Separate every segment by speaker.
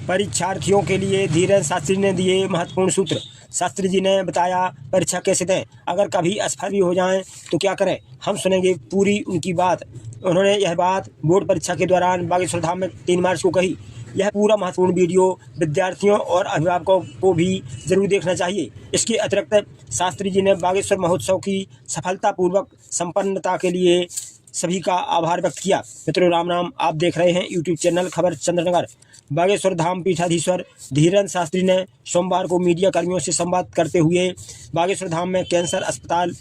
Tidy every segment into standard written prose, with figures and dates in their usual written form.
Speaker 1: परीक्षार्थियों के लिए धीरेन्द्र शास्त्री ने दिए महत्वपूर्ण सूत्र। शास्त्री जी ने बताया परीक्षा कैसे दें, अगर कभी असफल भी हो जाएं तो क्या करें। हम सुनेंगे पूरी उनकी बात। उन्होंने यह बात बोर्ड परीक्षा के दौरान बागेश्वर धाम में 3 मार्च को कही। यह पूरा महत्वपूर्ण वीडियो विद्यार्थियों और अभिभावकों को भी जरूर देखना चाहिए। इसके अतिरिक्त शास्त्री जी ने बागेश्वर महोत्सव की सफलतापूर्वक संपन्नता के लिए सभी का आभार व्यक्त किया। मित्रों राम राम, आप देख रहे हैं यूट्यूब चैनल खबर चंद्रनगर। बागेश्वर धाम पीठाधीश्वर धीरेन्द्र शास्त्री ने सोमवार को मीडिया कर्मियों से संवाद करते हुए बागेश्वर धाम में कैंसर अस्पताल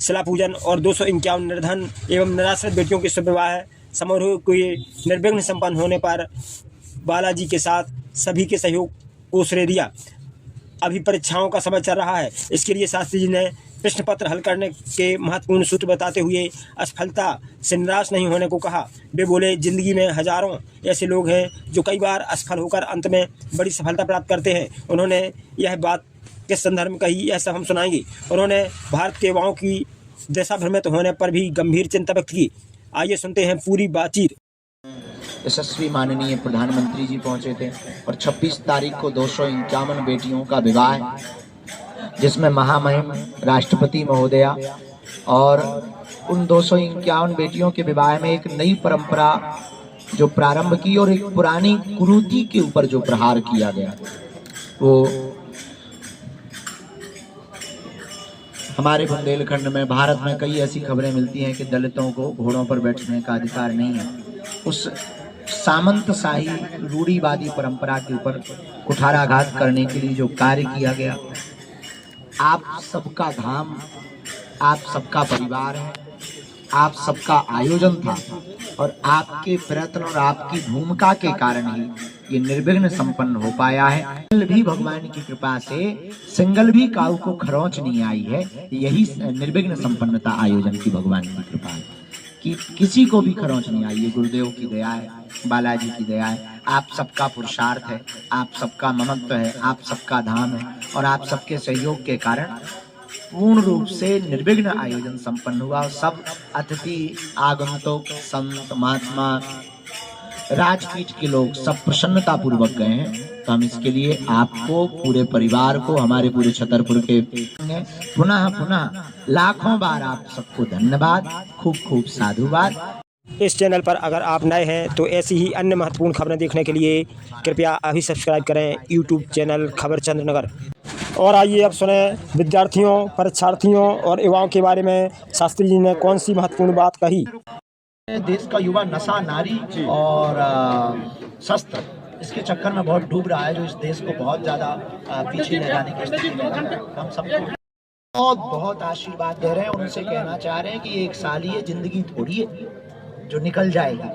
Speaker 1: शिला पूजन और 251 निर्धन एवं निराश्रित बेटियों के शुभ विवाह समारोह के निर्विघ्न संपन्न होने पर बालाजी के साथ सभी के सहयोग को श्रेय दिया। अभी परीक्षाओं का समय चल रहा है, इसके लिए शास्त्री जी ने प्रश्न पत्र हल करने के महत्वपूर्ण सूत्र बताते हुए असफलता से निराश नहीं होने को कहा। वे बोले, जिंदगी में हजारों ऐसे लोग हैं जो कई बार असफल होकर अंत में बड़ी सफलता प्राप्त करते हैं। उन्होंने यह बात किस संदर्भ में कही, यह सब हम सुनाएंगे। उन्होंने भारत के युवाओं की दिशा भ्रमित होने पर भी गंभीर चिंता व्यक्त की। आइए सुनते हैं पूरी बातचीत।
Speaker 2: यशस्वी माननीय प्रधानमंत्री जी पहुंचे थे और 26 तारीख को 251 बेटियों का विवाह, जिसमें महामहिम राष्ट्रपति महोदया और उन 251 बेटियों के विवाह में एक नई परंपरा जो प्रारंभ की और एक पुरानी कुरीति के ऊपर जो प्रहार किया गया, वो हमारे बुंदेलखंड में, भारत में कई ऐसी खबरें मिलती हैं कि दलितों को घोड़ों पर बैठने का अधिकार नहीं है। उस सामंतशाही रूढ़िवादी परंपरा के ऊपर कुठाराघात करने के लिए जो कार्य किया गया, आप सबका धाम, आप सबका परिवार है, आप सबका आयोजन था और आपके प्रयत्न और आपकी भूमिका के कारण ही ये निर्विघ्न संपन्न हो पाया है। भी भगवान की कृपा से सिंगल भी काऊ को खरोंच नहीं आई है। यही निर्विघ्न संपन्नता आयोजन की भगवान की कृपा है कि किसी को भी खरोंच नहीं आई है। गुरुदेव की दया है, बालाजी की दया है, आप सबका पुरुषार्थ है, आप सबका ममत्व है, आप सबका धाम है और आप सबके सहयोग के कारण पूर्ण रूप से निर्विघ्न आयोजन संपन्न हुआ। सब अतिथि आगंतुक संत महात्मा राजपीठ के लोग सब प्रसन्नता पूर्वक गए हैं। तो हम इसके लिए आपको, पूरे परिवार को, हमारे पूरे छतरपुर के पुनः पुनः लाखों बार आप सबको धन्यवाद, खूब खूब साधुवाद।
Speaker 1: इस चैनल पर अगर आप नए हैं तो ऐसी ही अन्य महत्वपूर्ण खबरें देखने के लिए कृपया अभी सब्सक्राइब करें यूट्यूब चैनल खबर चंद्रनगर। और आइए अब सुने विद्यार्थियों, परीक्षार्थियों और युवाओं के बारे में शास्त्री जी ने कौन सी महत्वपूर्ण बात कही।
Speaker 2: देश का युवा नशा, नारी और शस्त्र, इसके चक्कर में बहुत डूब रहा है, जो इस देश को बहुत ज्यादा पीछे ले जाने की स्थिति में है। हम सबको बहुत बहुत आशीर्वाद दे रहे हैं, उनसे कहना चाह रहे हैं कि एक साल ही है, जिंदगी थोड़ी है जो निकल जाएगी,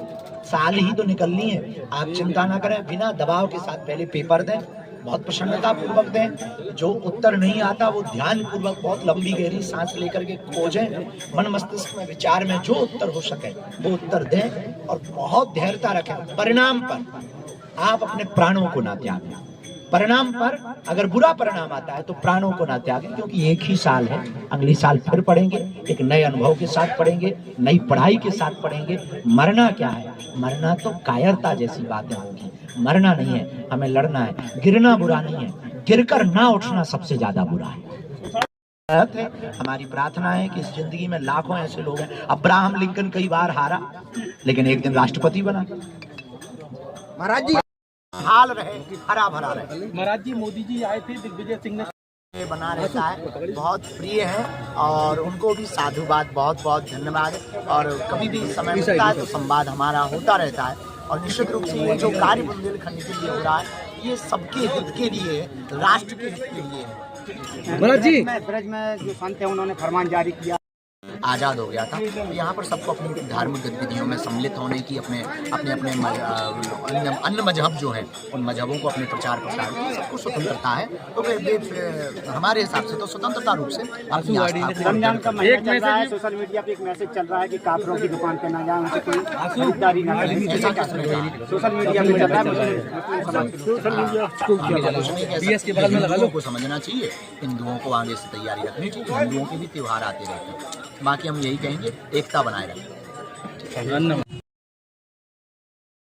Speaker 2: साल ही तो निकलनी है। आप चिंता ना करें, बिना दबाव के साथ पहले पेपर दें, बहुत प्रसन्नता पूर्वक दें। जो उत्तर नहीं आता वो ध्यान पूर्वक बहुत लंबी गहरी सांस लेकर के खोजें, मन मस्तिष्क में विचार में जो उत्तर हो सके वो उत्तर दें और बहुत धैर्यता रखें। परिणाम पर आप अपने प्राणों को ना त्यागें। परिणाम पर अगर बुरा परिणाम आता है तो प्राणों को ना त्यागें, क्योंकि एक ही साल है, अगली साल फिर पढ़ेंगे, एक नए अनुभव के साथ पढ़ेंगे, नई पढ़ाई के साथ पढ़ेंगे। मरना क्या है? मरना तो कायरता जैसी बातें होगी, मरना नहीं है, हमें लड़ना है। गिरना बुरा नहीं है, गिरकर ना उठना सबसे ज्यादा बुरा है। हमारी प्रार्थना है कि इस जिंदगी में लाखों ऐसे लोग हैं। अब्राहम लिंकन कई बार हारा लेकिन एक दिन राष्ट्रपति बना। महाराज जी हाल रहे, हरा भरा रहे।
Speaker 3: महाराज जी मोदी जी आए थे, दिग्विजय सिंह ने
Speaker 2: बना रहता है, बहुत प्रिय है और उनको भी साधुवाद, बहुत बहुत धन्यवाद। और कभी भी समय मिलता है तो संवाद हमारा होता रहता है और निश्चित रूप से ये जो कार्य बुंदेलखंड के लिए हो रहा है, ये सबके हित के लिए, राष्ट्र के हित के लिए है।
Speaker 3: महाराज जी ब्रज में जो संत है उन्होंने फरमान जारी किया,
Speaker 2: आज़ाद हो गया था, तो यहाँ पर सबको अपनी धार्मिक गतिविधियों में सम्मिलित होने की, अपने अन्य मजहब जो है उन मजहबों को अपने प्रचार प्रसार की सबको स्वतंत्रता है। तो वे हमारे हिसाब से तो स्वतंत्रता रूप से अपनी
Speaker 3: रमजान का महीना चल रहा है, सोशल मीडिया पे एक मैसेज चल रहा है कि काफिरों की दुकान पे ना जाए, उनसे कोई खरीदारी ना करें, सोशल मीडिया पे चल रहा है।
Speaker 2: को समझना चाहिए, हिंदुओं को आगे से तैयारी रखनी चाहिए, हिंदुओं के भी त्योहार आते रहते हैं। बाकी हम यही कहेंगे, एकता बनाए रखें।